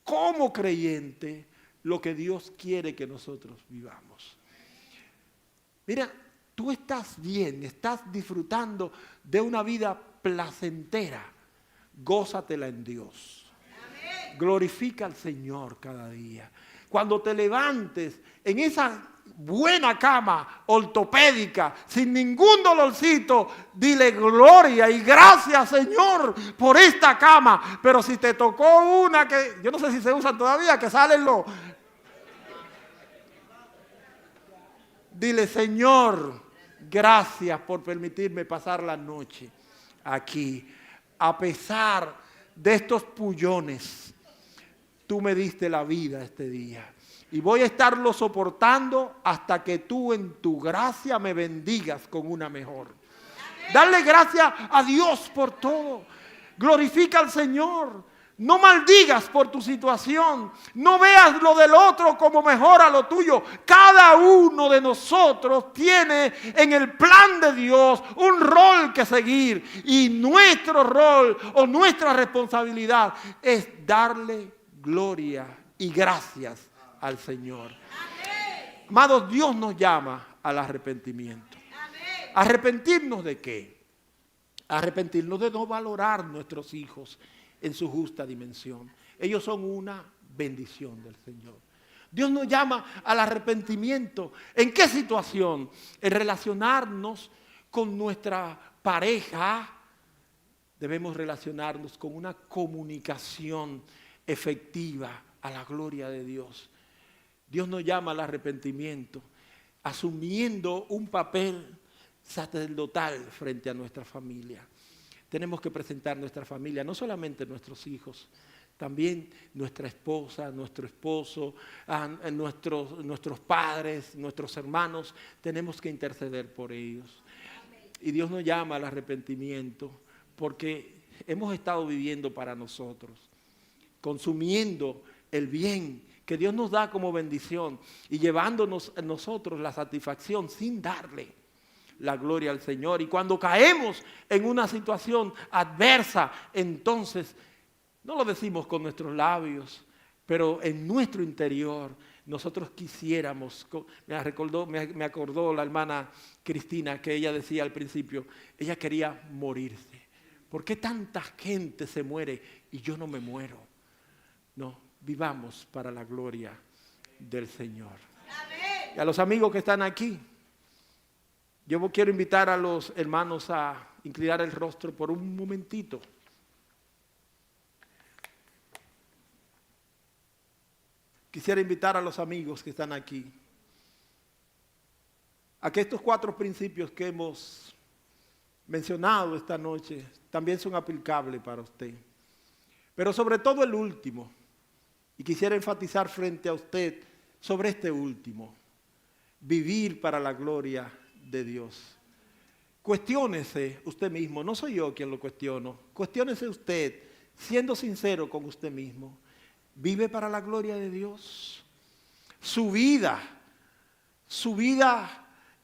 como creyentes lo que Dios quiere que nosotros vivamos. Mira, tú estás bien, estás disfrutando de una vida placentera. Gózatela en Dios. Amén. Glorifica al Señor cada día. Cuando te levantes en esa buena cama ortopédica, sin ningún dolorcito, dile gloria y gracias, Señor, por esta cama. Pero si te tocó una que, yo no sé si se usan todavía, que salen los... Dile: Señor, Gracias por permitirme pasar la noche aquí. A pesar de estos pullones, tú me diste la vida este día. Y voy a estarlo soportando hasta que tú en tu gracia me bendigas con una mejor. Dale gracias a Dios por todo. Glorifica al Señor. No maldigas por tu situación. No veas lo del otro como mejor a lo tuyo. Cada uno de nosotros tiene en el plan de Dios un rol que seguir. Y nuestro rol o nuestra responsabilidad es darle gloria y gracias al Señor. Amados, Dios nos llama al arrepentimiento. ¿Arrepentirnos de qué? Arrepentirnos de no valorar nuestros hijos en su justa dimensión. Ellos son una bendición del Señor. Dios nos llama al arrepentimiento. ¿En qué situación? En relacionarnos con nuestra pareja. Debemos relacionarnos con una comunicación efectiva a la gloria de Dios. Dios nos llama al arrepentimiento, asumiendo un papel sacerdotal frente a nuestra familia. Tenemos que presentar nuestra familia, no solamente nuestros hijos, también nuestra esposa, nuestro esposo, nuestros padres, nuestros hermanos. Tenemos que interceder por ellos. Y Dios nos llama al arrepentimiento porque hemos estado viviendo para nosotros, consumiendo el bien que Dios nos da como bendición y llevándonos a nosotros la satisfacción sin darle la gloria al Señor. Y cuando caemos en una situación adversa, entonces no lo decimos con nuestros labios, pero en nuestro interior nosotros quisiéramos. Me acordó la hermana Cristina que ella decía al principio, ella quería morirse. ¿Por qué tanta gente se muere y yo no me muero? No, vivamos para la gloria del Señor. Amén. Y a los amigos que están aquí, yo quiero invitar a los hermanos a inclinar el rostro por un momentito. Quisiera invitar a los amigos que están aquí a que estos 4 principios que hemos mencionado esta noche también son aplicables para usted. Pero sobre todo el último. Y quisiera enfatizar frente a usted sobre este último. Vivir para la gloria de Dios. Cuestiónese usted mismo. No soy yo quien lo cuestiono. Cuestiónese usted, siendo sincero con usted mismo. ¿Vive para la gloria de Dios? Su vida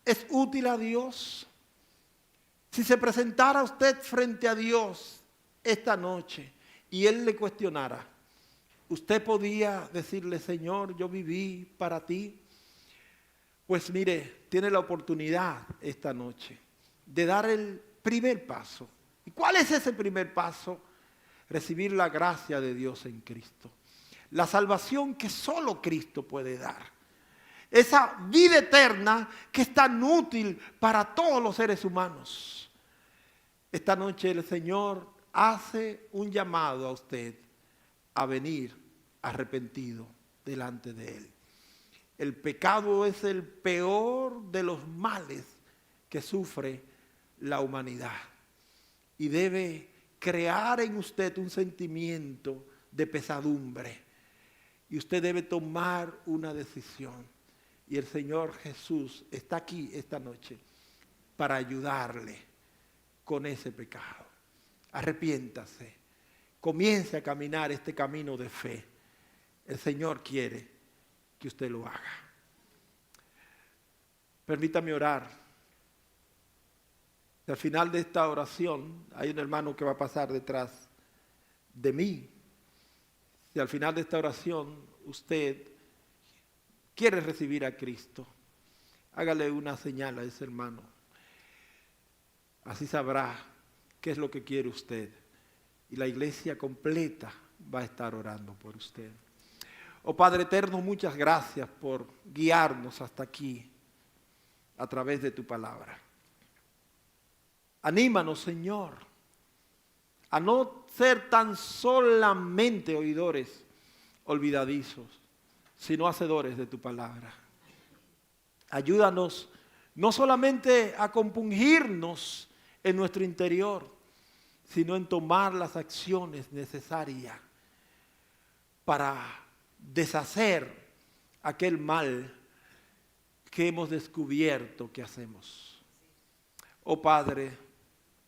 es útil a Dios. Si se presentara usted frente a Dios esta noche y Él le cuestionara, usted podía decirle, Señor, yo viví para ti. Pues mire, tiene la oportunidad esta noche de dar el primer paso. ¿Y cuál es ese primer paso? Recibir la gracia de Dios en Cristo. La salvación que solo Cristo puede dar. Esa vida eterna que es tan útil para todos los seres humanos. Esta noche el Señor hace un llamado a usted a venir arrepentido delante de Él. El pecado es el peor de los males que sufre la humanidad. Y debe crear en usted un sentimiento de pesadumbre. Y usted debe tomar una decisión. Y el Señor Jesús está aquí esta noche para ayudarle con ese pecado. Arrepiéntase. Comience a caminar este camino de fe. El Señor quiere que usted lo haga. Permítame orar. Al final de esta oración hay un hermano que va a pasar detrás de mí. Si al final de esta oración usted quiere recibir a Cristo, hágale una señal a ese hermano. Así sabrá qué es lo que quiere usted. Y la iglesia completa va a estar orando por usted. Oh Padre eterno, muchas gracias por guiarnos hasta aquí a través de tu palabra. Anímanos, Señor, a no ser tan solamente oidores olvidadizos, sino hacedores de tu palabra. Ayúdanos no solamente a compungirnos en nuestro interior, sino en tomar las acciones necesarias para deshacer aquel mal que hemos descubierto que hacemos. Oh Padre,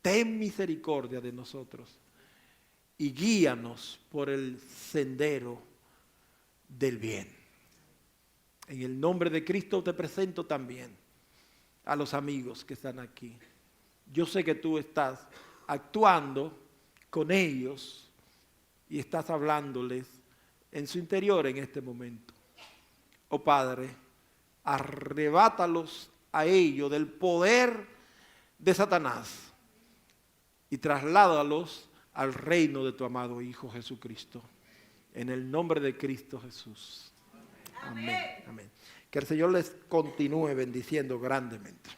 ten misericordia de nosotros y guíanos por el sendero del bien. En el nombre de Cristo te presento también a los amigos que están aquí. Yo sé que tú estás actuando con ellos y estás hablándoles en su interior en este momento. Oh Padre, arrebátalos a ellos del poder de Satanás y trasládalos al reino de tu amado Hijo Jesucristo. En el nombre de Cristo Jesús. Amén. Amén. Que el Señor les continúe bendiciendo grandemente.